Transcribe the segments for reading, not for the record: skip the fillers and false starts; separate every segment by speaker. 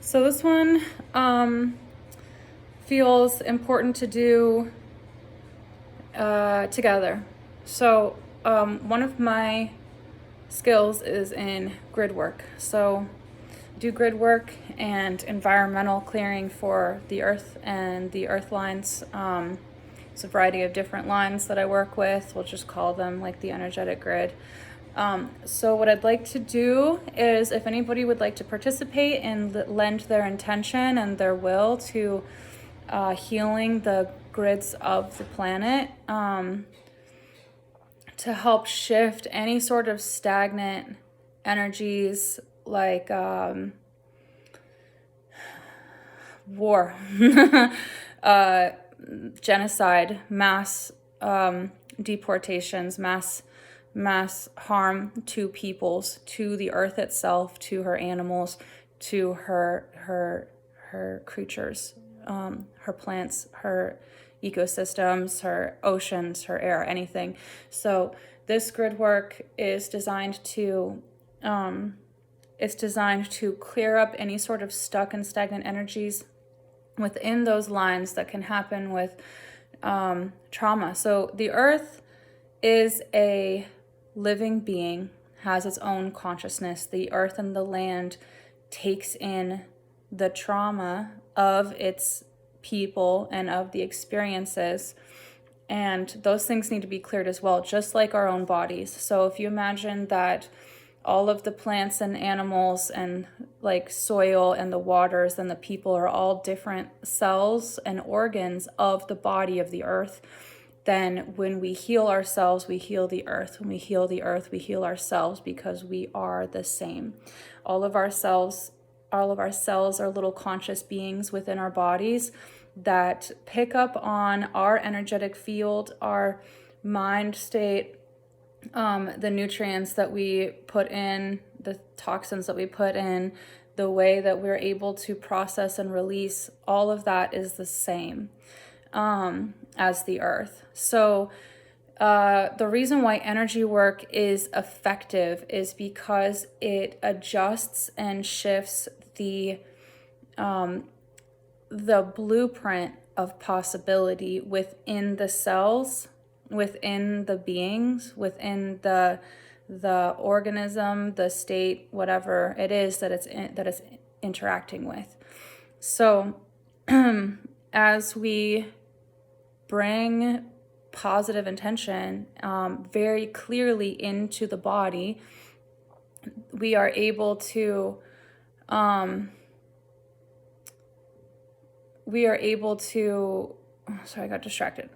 Speaker 1: So this one feels important to do together. So one of my skills is in grid work. So do grid work and environmental clearing for the earth and the earth lines. It's a variety of different lines that I work with. We'll just call them like the energetic grid. So what I'd like to do is, if anybody would like to participate and lend their intention and their will to healing the grids of the planet, to help shift any sort of stagnant energies like war, genocide, mass deportations, mass harm to peoples, to the earth itself, to her animals, to her creatures, her plants, her ecosystems, her oceans, her air, anything. So this grid work is designed to clear up any sort of stuck and stagnant energies within those lines that can happen with trauma. So the earth is a living being, has its own consciousness. The earth and the land takes in the trauma of its people and of the experiences, and those things need to be cleared as well, just like our own bodies. So if you imagine that all of the plants and animals and like soil and the waters and the people are all different cells and organs of the body of the earth, then when we heal ourselves, we heal the earth. When we heal the earth, we heal ourselves, because we are the same. All of our cells are little conscious beings within our bodies that pick up on our energetic field, our mind state, the nutrients that we put in, the toxins that we put in, the way that we're able to process and release, all of that is the same as the earth. So the reason why energy work is effective is because it adjusts and shifts the blueprint of possibility within the cells, within the beings, within the organism, the state, whatever it is that it's interacting with. So as we bring positive intention very clearly into the body, we are able to sorry, I got distracted.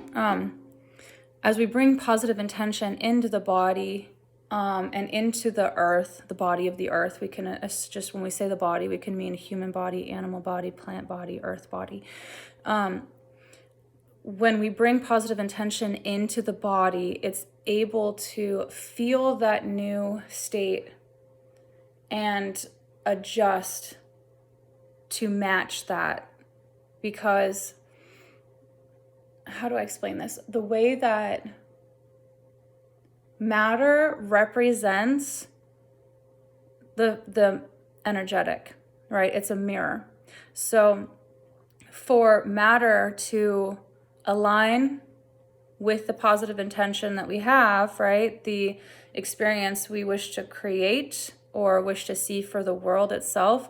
Speaker 1: As we bring positive intention into the body and into the earth, the body of the earth, we can just, when we say the body, we can mean human body, animal body, plant body, earth body. When we bring positive intention into the body, it's able to feel that new state and adjust to match that. Because, how do I explain this? The way that matter represents the energetic, right? It's a mirror. So for matter to align with the positive intention that we have, right? The experience we wish to create or wish to see for the world itself,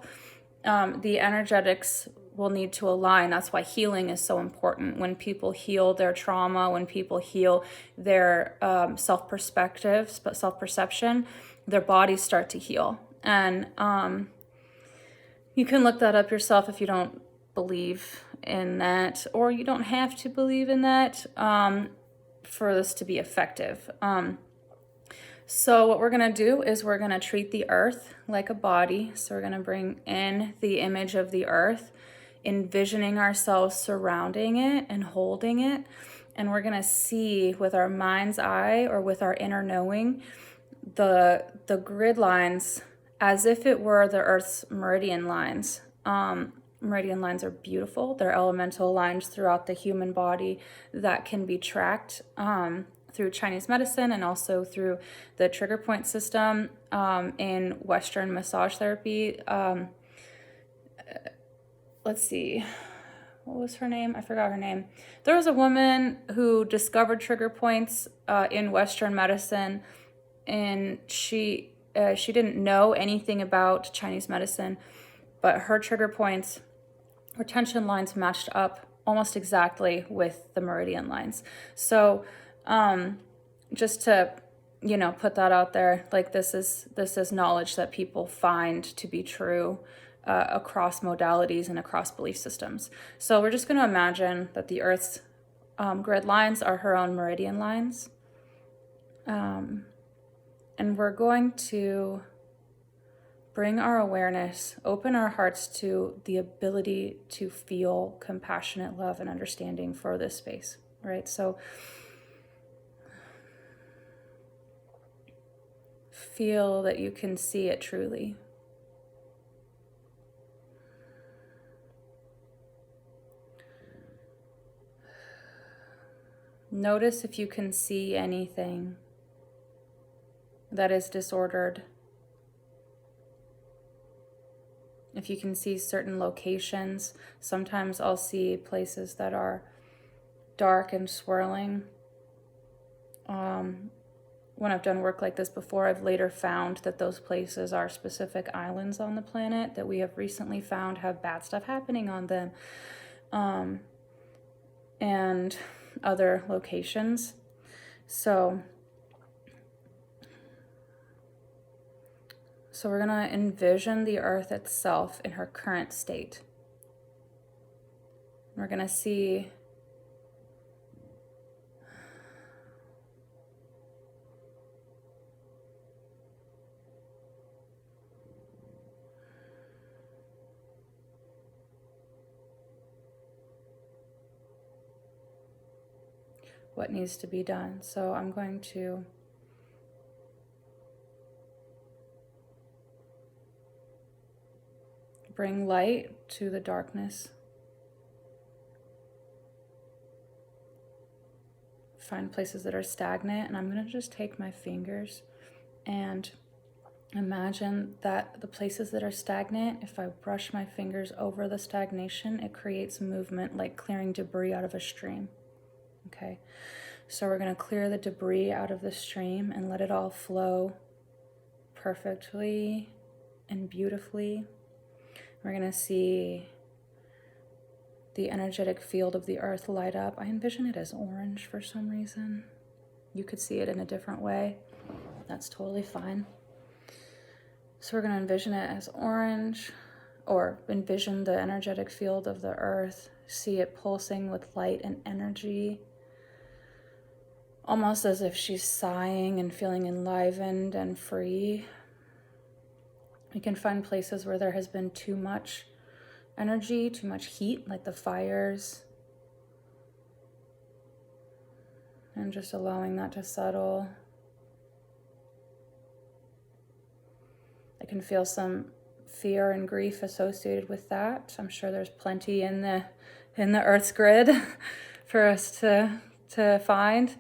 Speaker 1: the energetics will need to align. That's why healing is so important. When people heal their trauma, when people heal their self-perception, their bodies start to heal. And you can look that up yourself if you don't believe in that, or you don't have to believe in that for this to be effective. So what we're going to do is we're going to treat the earth like a body. So we're going to bring in the image of the earth, envisioning ourselves surrounding it and holding it. And we're going to see with our mind's eye or with our inner knowing the grid lines as if it were the earth's meridian lines. Meridian lines are beautiful. They're elemental lines throughout the human body that can be tracked through Chinese medicine and also through the trigger point system in Western massage therapy. let's see, what was her name? I forgot her name. There was a woman who discovered trigger points in Western medicine, and she didn't know anything about Chinese medicine, but her trigger points or tension lines matched up almost exactly with the meridian lines. So just to put that out there, like this is knowledge that people find to be true across modalities and across belief systems. So we're just going to imagine that the Earth's grid lines are her own meridian lines, and we're going to bring our awareness, open our hearts to the ability to feel compassionate love and understanding for this space, right? So feel that you can see it truly. Notice if you can see anything that is disordered. If you can see certain locations, sometimes I'll see places that are dark and swirling. When I've done work like this before, I've later found that those places are specific islands on the planet that we have recently found have bad stuff happening on them, and other locations. So we're going to envision the Earth itself in her current state. We're going to see what needs to be done. So I'm going to bring light to the darkness. Find places that are stagnant, and I'm going to just take my fingers and imagine that the places that are stagnant, if I brush my fingers over the stagnation, it creates movement like clearing debris out of a stream. Okay, so we're going to clear the debris out of the stream and let it all flow perfectly and beautifully. We're going to see the energetic field of the Earth light up. I envision it as orange for some reason. You could see it in a different way. That's totally fine. So we're going to envision it as orange, or envision the energetic field of the Earth, see it pulsing with light and energy, almost as if she's sighing and feeling enlivened and free. We can find places where there has been too much energy, too much heat, like the fires, and just allowing that to settle. I can feel some fear and grief associated with that. I'm sure there's plenty in the Earth's grid for us to find.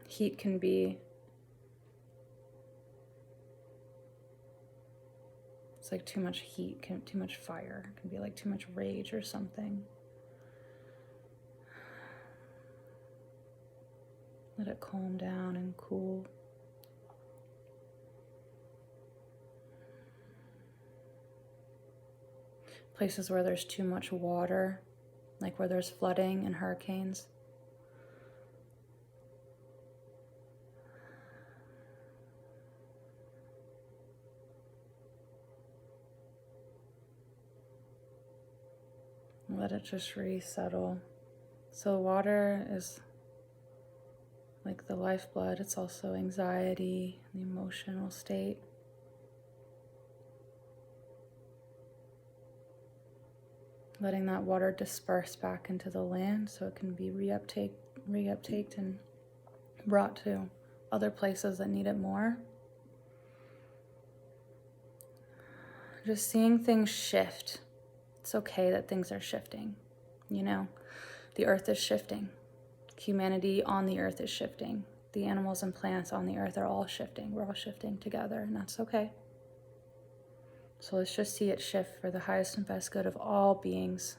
Speaker 1: Heat can be, it's like too much heat, too much fire. It can be like too much rage or something. Let it calm down and cool. Places where there's too much water, like where there's flooding and hurricanes. Let it just resettle. So water is like the lifeblood. It's also anxiety, the emotional state. Letting that water disperse back into the land so it can be reuptaked and brought to other places that need it more. Just seeing things shift. It's okay that things are shifting. The Earth is shifting. Humanity on the Earth is shifting. the animals and plants on the earth are all shifting. We're all shifting together, and that's okay. So let's just see it shift for the highest and best good of all beings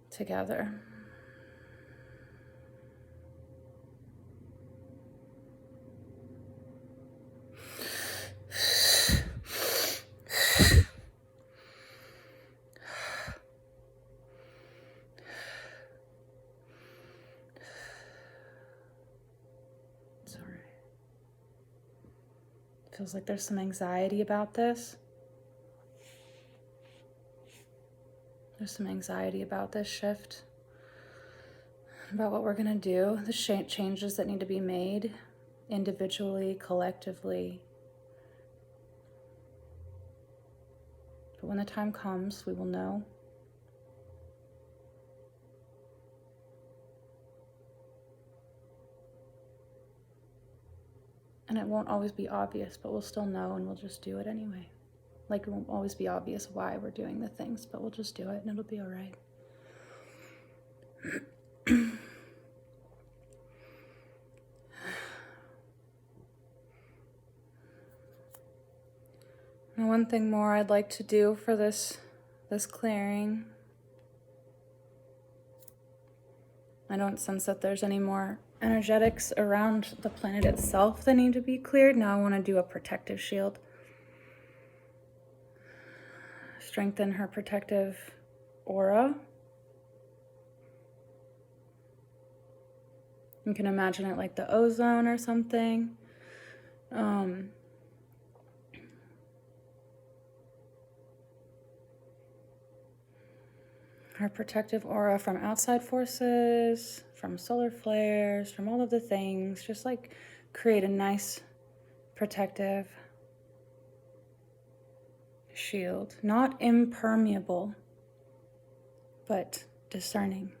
Speaker 1: together. Feels like there's some anxiety about this. There's some anxiety about this shift, about what we're going to do, the changes that need to be made individually, collectively. But when the time comes, we will know. And it won't always be obvious, but we'll still know, and we'll just do it anyway. Like, it won't always be obvious why we're doing the things, but we'll just do it and it'll be all right. Now, one thing more I'd like to do for this clearing. I don't sense that there's any more energetics around the planet itself that need to be cleared. Now I want to do a protective shield. Strengthen her protective aura. You can imagine it like the ozone or something. Her protective aura from outside forces, from solar flares, from all of the things. Just like create a nice protective shield. Not impermeable, but discerning.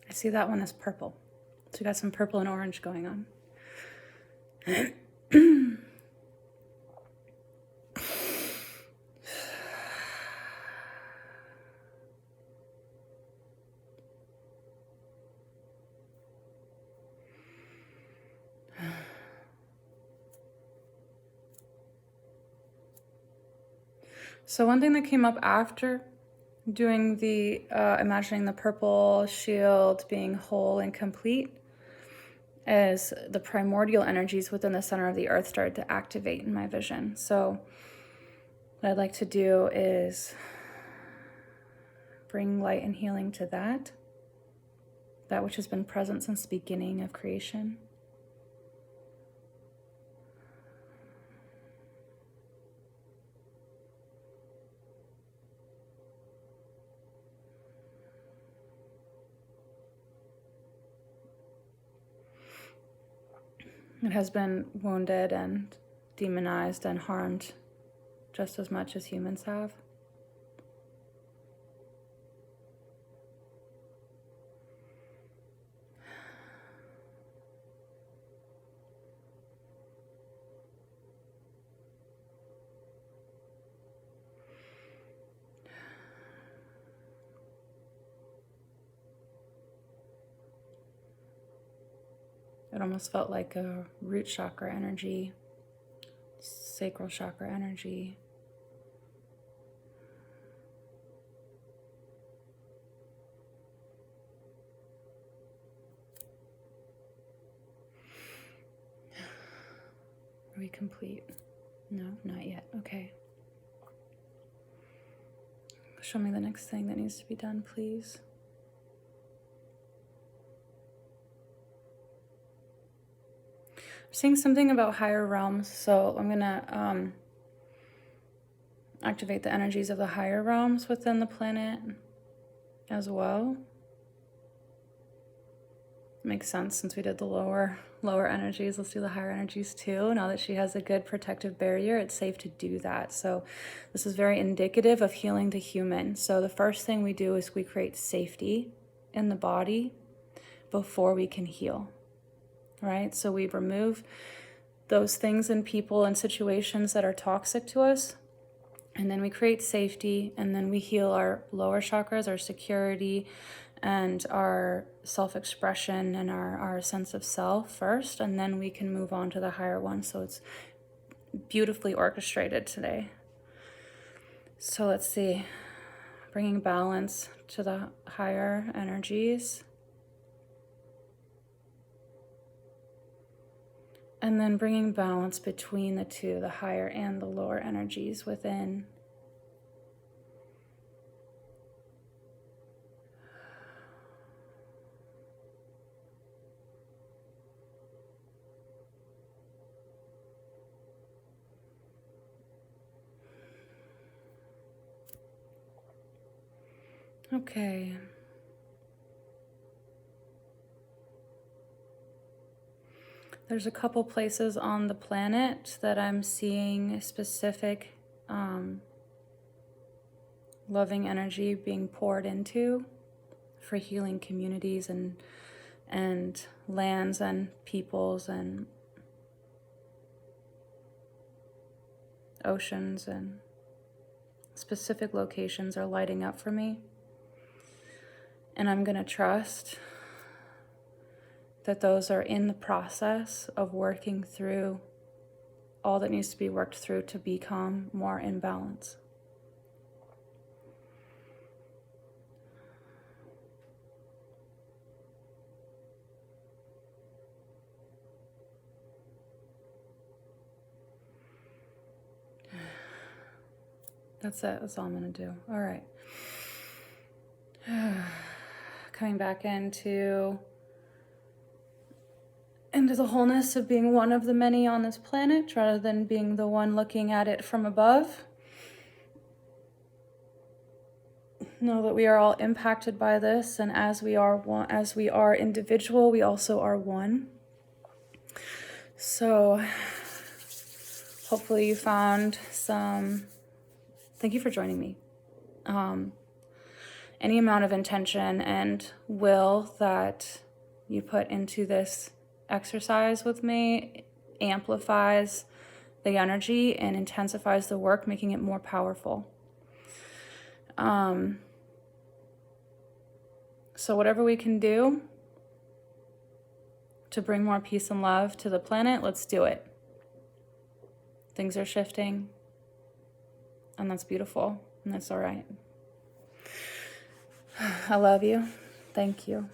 Speaker 1: I see that one as purple. So we got some purple and orange going on. So one thing that came up after doing the imagining the purple shield being whole and complete as the primordial energies within the center of the earth started to activate in my vision. So what I'd like to do is bring light and healing to that which has been present since the beginning of creation. It has been wounded and demonized and harmed just as much as humans have. It almost felt like a root chakra energy, sacral chakra energy. Are we complete? No, not yet. Okay. Show me the next thing that needs to be done, please. I'm seeing something about higher realms, so I'm gonna activate the energies of the higher realms within the planet as well. Makes sense since we did the lower energies. Let's do the higher energies too. Now that she has a good protective barrier, it's safe to do that. So this is very indicative of healing the human. So the first thing we do is we create safety in the body before we can heal, right? So we remove those things and people and situations that are toxic to us. And then we create safety, and then we heal our lower chakras, our security, and our self-expression and our sense of self first, and then we can move on to the higher one. So it's beautifully orchestrated today. So let's see, bringing balance to the higher energies. And then bringing balance between the two, the higher and the lower energies within. Okay. There's a couple places on the planet that I'm seeing specific loving energy being poured into for healing communities and lands and peoples and oceans, and specific locations are lighting up for me. And I'm going to trust that those are in the process of working through all that needs to be worked through to become more in balance. That's it. That's all I'm going to do. All right. Coming back into the wholeness of being one of the many on this planet rather than being the one looking at it from above. Know that we are all impacted by this, and as we are one, as we are individual, we also are one. So hopefully you found some. Thank you for joining me. Any amount of intention and will that you put into this exercise with me amplifies the energy and intensifies the work, making it more powerful. So whatever we can do to bring more peace and love to the planet, let's do it. Things are shifting, and that's beautiful, and that's all right. I love you. Thank you.